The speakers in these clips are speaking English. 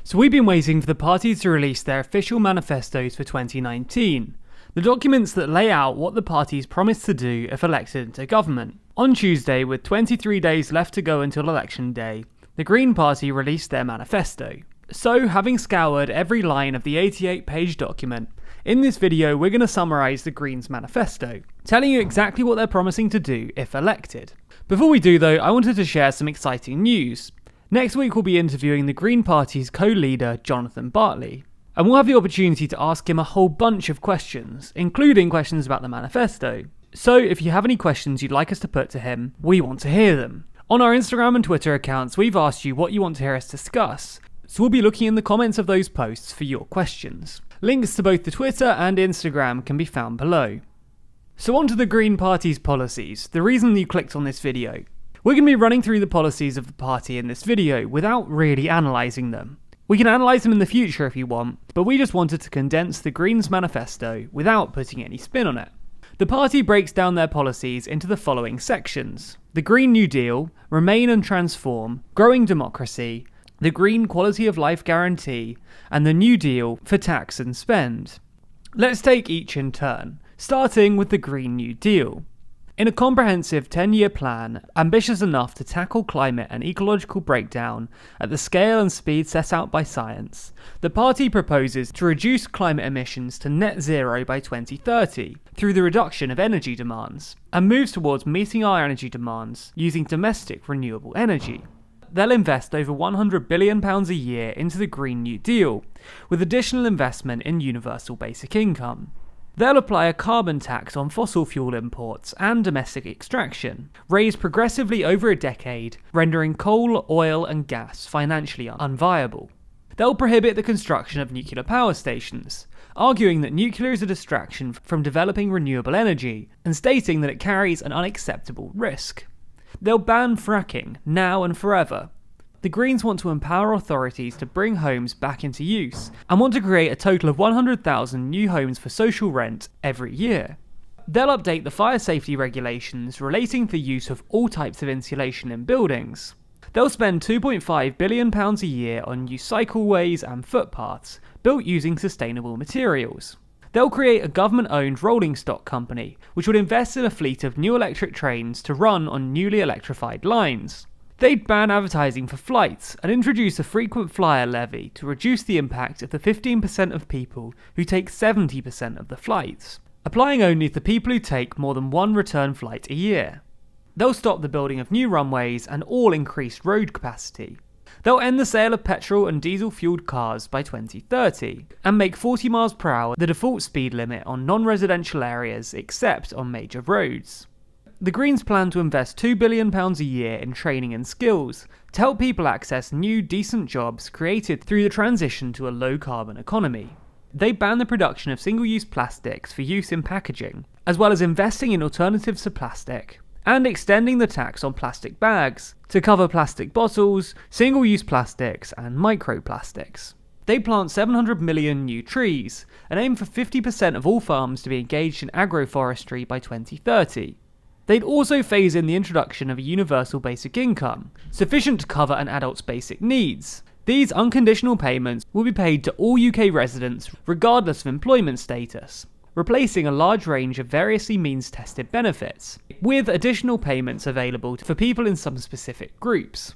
So we've been waiting for the parties to release their official manifestos for 2019, the documents that lay out what the parties promised to do if elected into government. On Tuesday, with 23 days left to go until election day, the Green Party released their manifesto. So, having scoured every line of the 88-page document, in this video we're going to summarise the Greens' manifesto, telling you exactly what they're promising to do if elected. Before we do though, I wanted to share some exciting news. Next week we'll be interviewing the Green Party's co-leader Jonathan Bartley, and we'll have the opportunity to ask him a whole bunch of questions, including questions about the manifesto. So if you have any questions you'd like us to put to him, we want to hear them. On our Instagram and Twitter accounts we've asked you what you want to hear us discuss, so we'll be looking in the comments of those posts for your questions. Links to both the Twitter and Instagram can be found below. So on to the Green Party's policies, the reason you clicked on this video. We're going to be running through the policies of the party in this video without really analysing them. We can analyse them in the future if you want, but we just wanted to condense the Greens' manifesto without putting any spin on it. The party breaks down their policies into the following sections: the Green New Deal, Remain and Transform, Growing Democracy, the Green Quality of Life Guarantee, and the New Deal for Tax and Spend. Let's take each in turn, starting with the Green New Deal. In a comprehensive 10-year plan, ambitious enough to tackle climate and ecological breakdown at the scale and speed set out by science, the party proposes to reduce climate emissions to net zero by 2030 through the reduction of energy demands, and moves towards meeting our energy demands using domestic renewable energy. They'll invest over £100 billion a year into the Green New Deal, with additional investment in universal basic income. They'll apply a carbon tax on fossil fuel imports and domestic extraction, raised progressively over a decade, rendering coal, oil and gas financially unviable. They'll prohibit the construction of nuclear power stations, arguing that nuclear is a distraction from developing renewable energy, and stating that it carries an unacceptable risk. They'll ban fracking, now and forever. The Greens want to empower authorities to bring homes back into use, and want to create a total of 100,000 new homes for social rent every year. They'll update the fire safety regulations relating to the use of all types of insulation in buildings. They'll spend £2.5 billion a year on new cycleways and footpaths, built using sustainable materials. They'll create a government-owned rolling stock company, which would invest in a fleet of new electric trains to run on newly electrified lines. They'd ban advertising for flights and introduce a frequent flyer levy to reduce the impact of the 15% of people who take 70% of the flights, applying only to people who take more than one return flight a year. They'll stop the building of new runways and all increased road capacity. They'll end the sale of petrol and diesel-fueled cars by 2030, and make 40 miles per hour the default speed limit on non-residential areas except on major roads. The Greens plan to invest £2 billion a year in training and skills to help people access new, decent jobs created through the transition to a low-carbon economy. They ban the production of single-use plastics for use in packaging, as well as investing in alternatives to plastic, and extending the tax on plastic bags to cover plastic bottles, single-use plastics, and microplastics. They plant 700 million new trees, and aim for 50% of all farms to be engaged in agroforestry by 2030. They'd also phase in the introduction of a universal basic income, sufficient to cover an adult's basic needs. These unconditional payments will be paid to all UK residents regardless of employment status, replacing a large range of variously means-tested benefits, with additional payments available for people in some specific groups.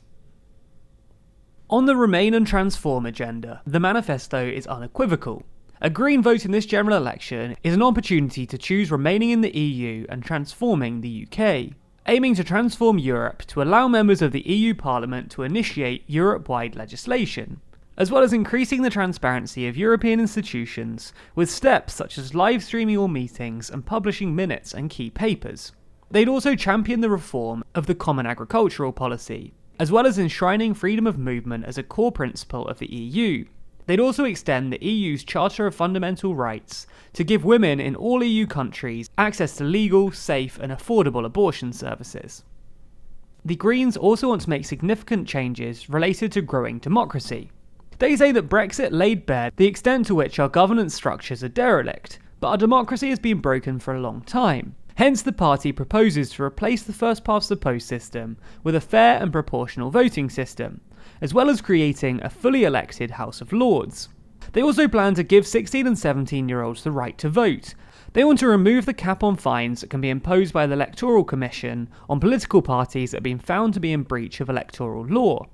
On the Remain and Transform agenda, the manifesto is unequivocal. A Green vote in this general election is an opportunity to choose remaining in the EU and transforming the UK, aiming to transform Europe to allow members of the EU Parliament to initiate Europe-wide legislation, as well as increasing the transparency of European institutions with steps such as live streaming all meetings and publishing minutes and key papers. They'd also champion the reform of the Common Agricultural Policy, as well as enshrining freedom of movement as a core principle of the EU. They'd also extend the EU's Charter of Fundamental Rights to give women in all EU countries access to legal, safe and affordable abortion services. The Greens also want to make significant changes related to growing democracy. They say that Brexit laid bare the extent to which our governance structures are derelict, but our democracy has been broken for a long time. Hence the party proposes to replace the first past the post system with a fair and proportional voting system, as well as creating a fully elected House of Lords. They also plan to give 16 and 17-year-olds the right to vote. They want to remove the cap on fines that can be imposed by the Electoral Commission on political parties that have been found to be in breach of electoral law.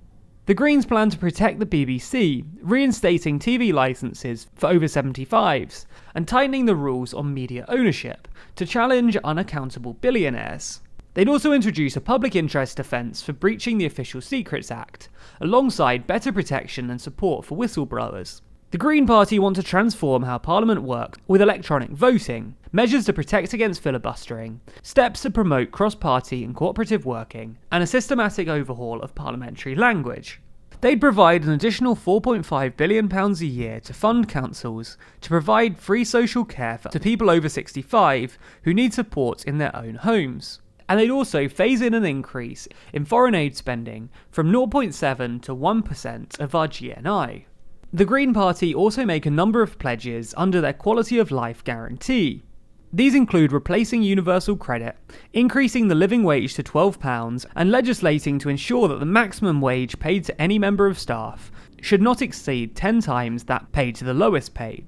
The Greens plan to protect the BBC, reinstating TV licences for over 75s, and tightening the rules on media ownership to challenge unaccountable billionaires. They'd also introduce a public interest defence for breaching the Official Secrets Act, alongside better protection and support for whistleblowers. The Green Party want to transform how Parliament works with electronic voting, measures to protect against filibustering, steps to promote cross-party and cooperative working, and a systematic overhaul of parliamentary language. They'd provide an additional £4.5 billion a year to fund councils to provide free social care to people over 65 who need support in their own homes. And they'd also phase in an increase in foreign aid spending from 0.7 to 1% of our GNI. The Green Party also make a number of pledges under their quality of life guarantee. These include replacing universal credit, increasing the living wage to £12, and legislating to ensure that the maximum wage paid to any member of staff should not exceed 10 times that paid to the lowest paid.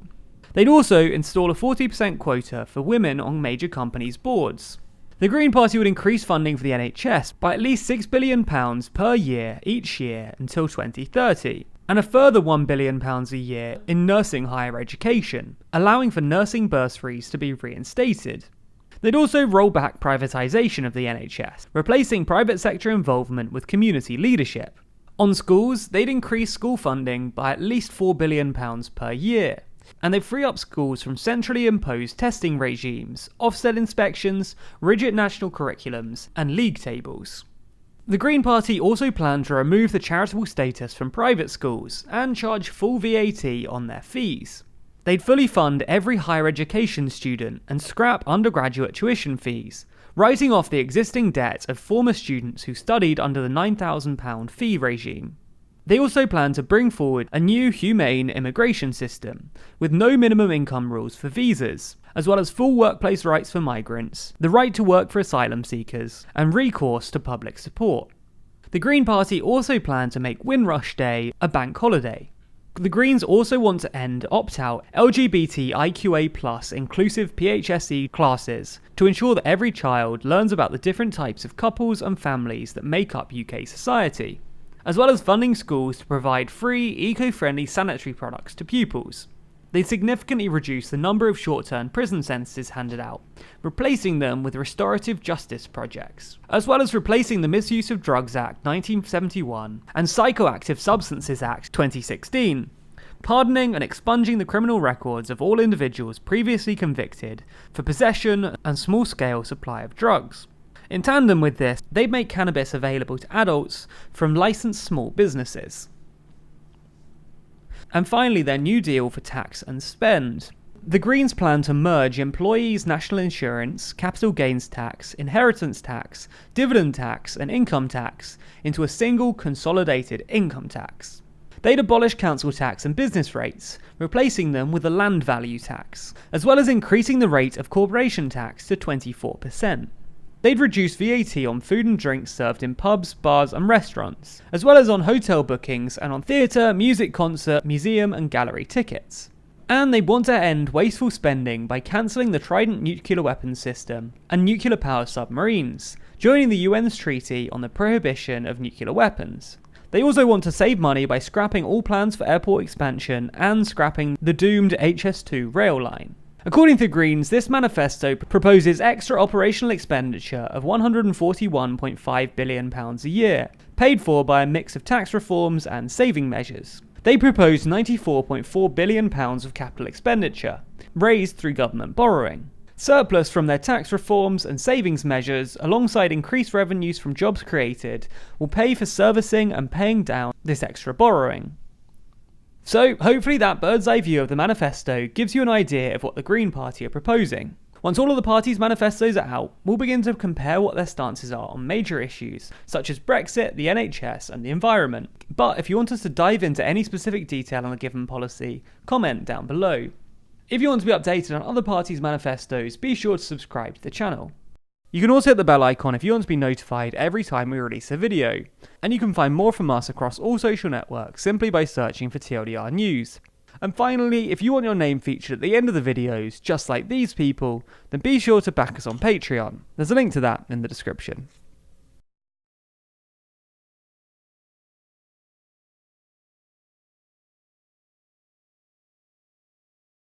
They'd also install a 40% quota for women on major companies' boards. The Green Party would increase funding for the NHS by at least £6 billion per year each year until 2030. And a further £1 billion a year in nursing higher education, allowing for nursing bursaries to be reinstated. They'd also roll back privatisation of the NHS, replacing private sector involvement with community leadership. On schools, they'd increase school funding by at least £4 billion per year, and they'd free up schools from centrally imposed testing regimes, offset inspections, rigid national curriculums, and league tables. The Green Party also plan to remove the charitable status from private schools and charge full VAT on their fees. They'd fully fund every higher education student and scrap undergraduate tuition fees, writing off the existing debt of former students who studied under the £9,000 fee regime. They also plan to bring forward a new humane immigration system, with no minimum income rules for visas, as well as full workplace rights for migrants, the right to work for asylum seekers, and recourse to public support. The Green Party also plan to make Windrush Day a bank holiday. The Greens also want to end opt-out LGBTIQA+ inclusive PHSE classes to ensure that every child learns about the different types of couples and families that make up UK society, as well as funding schools to provide free, eco-friendly sanitary products to pupils. They significantly reduce the number of short-term prison sentences handed out, replacing them with restorative justice projects, as well as replacing the Misuse of Drugs Act 1971 and Psychoactive Substances Act 2016, pardoning and expunging the criminal records of all individuals previously convicted for possession and small-scale supply of drugs. In tandem with this, they make cannabis available to adults from licensed small businesses. And finally, their new deal for tax and spend. The Greens plan to merge employees' national insurance, capital gains tax, inheritance tax, dividend tax, and income tax into a single consolidated income tax. They'd abolish council tax and business rates, replacing them with a land value tax, as well as increasing the rate of corporation tax to 24%. They'd reduce VAT on food and drinks served in pubs, bars and restaurants, as well as on hotel bookings and on theatre, music concert, museum and gallery tickets. And they want to end wasteful spending by cancelling the Trident nuclear weapons system and nuclear power submarines, joining the UN's treaty on the prohibition of nuclear weapons. They also want to save money by scrapping all plans for airport expansion and scrapping the doomed HS2 rail line. According to the Greens, this manifesto proposes extra operational expenditure of £141.5 billion a year, paid for by a mix of tax reforms and saving measures. They propose £94.4 billion of capital expenditure, raised through government borrowing. Surplus from their tax reforms and savings measures, alongside increased revenues from jobs created, will pay for servicing and paying down this extra borrowing. So, hopefully that bird's eye view of the manifesto gives you an idea of what the Green Party are proposing. Once all of the parties' manifestos are out, we'll begin to compare what their stances are on major issues, such as Brexit, the NHS, and the environment. But if you want us to dive into any specific detail on a given policy, comment down below. If you want to be updated on other parties' manifestos, be sure to subscribe to the channel. You can also hit the bell icon if you want to be notified every time we release a video. And you can find more from us across all social networks simply by searching for TLDR News. And finally, if you want your name featured at the end of the videos, just like these people, then be sure to back us on Patreon. There's a link to that in the description.